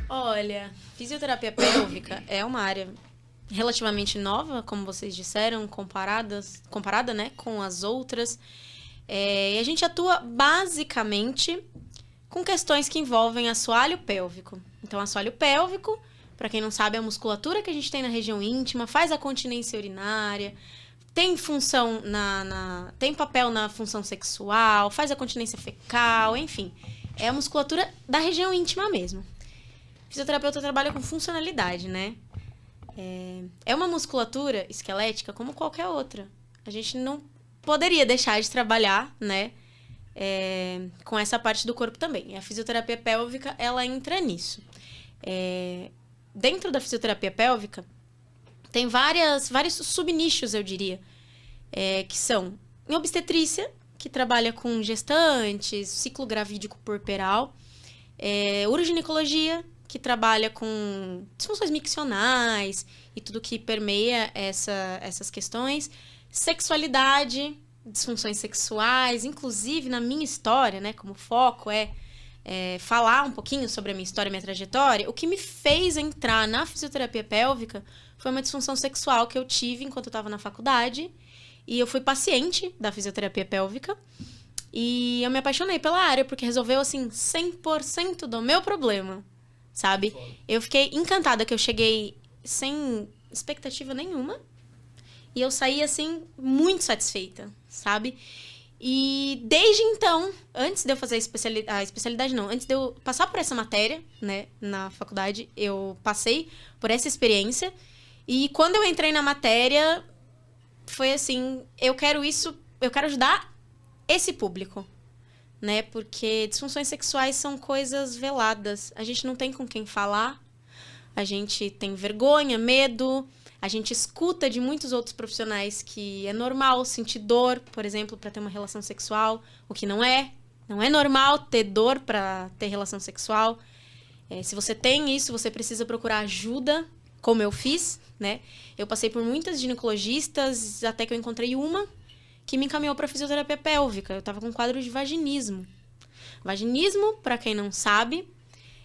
Olha, fisioterapia pélvica é uma área relativamente nova, como vocês disseram, comparada, né, com as outras. E a gente atua basicamente com questões que envolvem assoalho pélvico. Então, assoalho pélvico, para quem não sabe, é a musculatura que a gente tem na região íntima, faz a continência urinária, tem função tem papel na função sexual, faz a continência fecal, enfim. É a musculatura da região íntima mesmo. O fisioterapeuta trabalha com funcionalidade, né? É uma musculatura esquelética como qualquer outra. A gente não poderia deixar de trabalhar, né? Com essa parte do corpo também. E a fisioterapia pélvica, ela entra nisso. Dentro da fisioterapia pélvica, tem vários subnichos, eu diria, que são em obstetrícia, que trabalha com gestantes, ciclo gravídico puerperal, uroginecologia, que trabalha com disfunções miccionais e tudo que permeia essas questões, sexualidade, disfunções sexuais, inclusive na minha história, né, como foco falar um pouquinho sobre a minha história, minha trajetória. O que me fez entrar na fisioterapia pélvica foi uma disfunção sexual que eu tive enquanto eu estava na faculdade, e eu fui paciente da fisioterapia pélvica, e eu me apaixonei pela área, porque resolveu, assim, 100% do meu problema, sabe? Eu fiquei encantada, que eu cheguei sem expectativa nenhuma, e eu saí, assim, muito satisfeita, sabe? E desde então, antes de eu fazer a especialidade não, antes de eu passar por essa matéria, né, na faculdade, eu passei por essa experiência. E quando eu entrei na matéria, foi assim, eu quero ajudar esse público, né? Porque disfunções sexuais são coisas veladas. A gente não tem com quem falar, a gente tem vergonha, medo, a gente escuta de muitos outros profissionais que é normal sentir dor, por exemplo, para ter uma relação sexual, o que não é. Não é normal ter dor para ter relação sexual. Se você tem isso, você precisa procurar ajuda, como eu fiz, né? Eu passei por muitas ginecologistas, até que eu encontrei uma que me encaminhou para fisioterapia pélvica. Eu estava com um quadro de vaginismo. Vaginismo, para quem não sabe,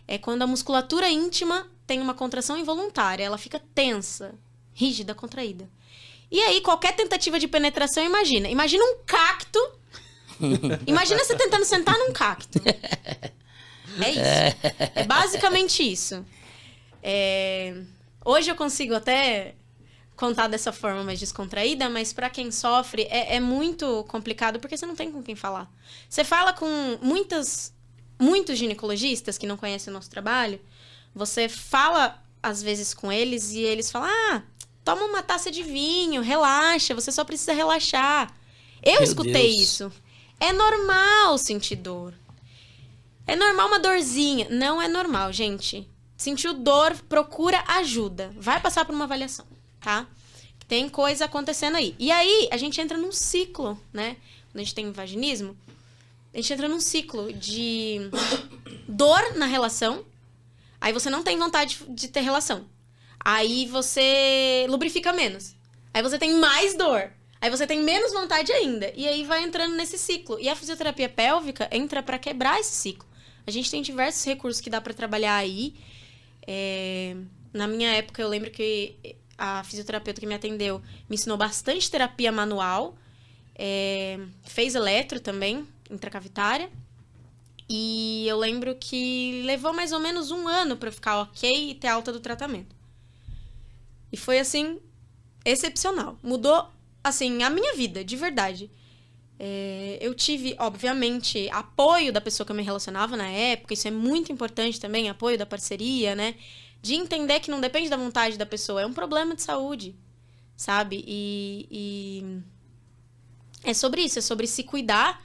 é quando a musculatura íntima tem uma contração involuntária. Ela fica tensa, rígida, contraída. E aí, qualquer tentativa de penetração, imagina um cacto. Imagina você tentando sentar num cacto. É isso. É basicamente isso. Hoje eu consigo até contar dessa forma mais descontraída, mas para quem sofre é muito complicado, porque você não tem com quem falar. Você fala com muitos ginecologistas que não conhecem o nosso trabalho, você fala às vezes com eles e eles falam: toma uma taça de vinho, relaxa, você só precisa relaxar. Eu escutei isso. É normal sentir dor. É normal uma dorzinha. Não é normal, gente. Sentiu dor, procura ajuda. Vai passar por uma avaliação, tá? Tem coisa acontecendo aí. E aí, a gente entra num ciclo, né? Quando a gente tem vaginismo, a gente entra num ciclo de dor na relação. Aí você não tem vontade de ter relação. Aí você lubrifica menos. Aí você tem mais dor. Aí você tem menos vontade ainda. E aí vai entrando nesse ciclo. E a fisioterapia pélvica entra para quebrar esse ciclo. A gente tem diversos recursos que dá para trabalhar aí. Na minha época, eu lembro que a fisioterapeuta que me atendeu me ensinou bastante terapia manual. Fez eletro também, intracavitária. E eu lembro que levou mais ou menos 1 ano para ficar ok e ter alta do tratamento. E foi, assim, excepcional. Mudou, assim, a minha vida, de verdade. Eu tive, obviamente, apoio da pessoa que eu me relacionava na época. Isso é muito importante também, apoio da parceria, né? De entender que não depende da vontade da pessoa. É um problema de saúde, sabe? E é sobre isso, é sobre se cuidar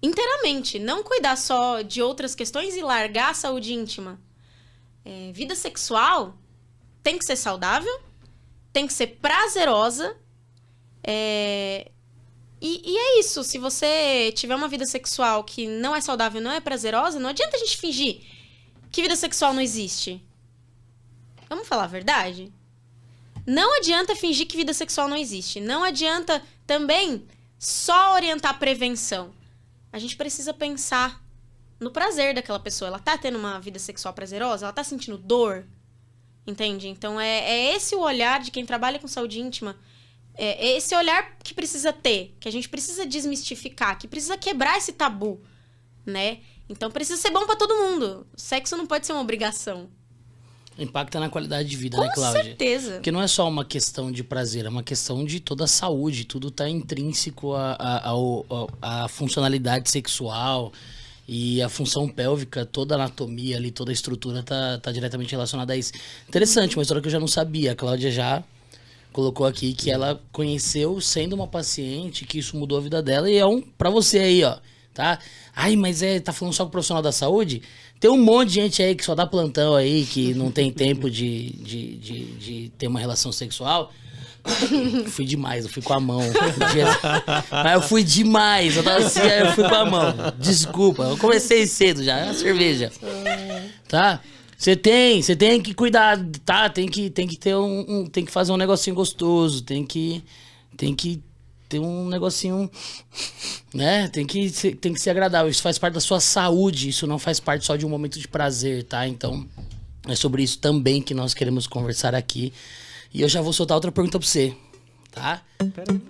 inteiramente. Não cuidar só de outras questões e largar a saúde íntima. Vida sexual tem que ser saudável, tem que ser prazerosa. E é isso. Se você tiver uma vida sexual que não é saudável, não é prazerosa, não adianta a gente fingir que vida sexual não existe. Vamos falar a verdade? Não adianta fingir que vida sexual não existe. Não adianta também só orientar a prevenção. A gente precisa pensar no prazer daquela pessoa. Ela tá tendo uma vida sexual prazerosa? Ela tá sentindo dor? Entende? Então, é esse o olhar de quem trabalha com saúde íntima. É esse olhar que precisa ter, que a gente precisa desmistificar, que precisa quebrar esse tabu, né? Então, precisa ser bom pra todo mundo. Sexo não pode ser uma obrigação. Impacta na qualidade de vida, Com né, Cláudia? certeza. Porque não é só uma questão de prazer, é uma questão de toda a saúde. Tudo tá intrínseco à funcionalidade sexual e a função pélvica, toda a anatomia ali, toda a estrutura tá diretamente relacionada a isso. Interessante, uma história que eu já não sabia. A Cláudia já colocou aqui que ela conheceu sendo uma paciente, que isso mudou a vida dela, e é pra você aí, ó, tá? Ai, mas tá falando só com o profissional da saúde? Tem um monte de gente aí que só dá plantão aí, que não tem tempo de ter uma relação sexual. Fui demais, eu fui com a mão. Mas eu fui demais, eu tava assim, aí eu fui com a mão. Desculpa, eu comecei cedo já, é uma cerveja. Tá? Você tem que cuidar, tá? Tem que ter tem que fazer um negocinho gostoso, tem que ter um negocinho, né? Tem que ser agradável. Isso faz parte da sua saúde, isso não faz parte só de um momento de prazer, tá? Então, é sobre isso também que nós queremos conversar aqui. E eu já vou soltar outra pergunta pra você, tá? Peraí.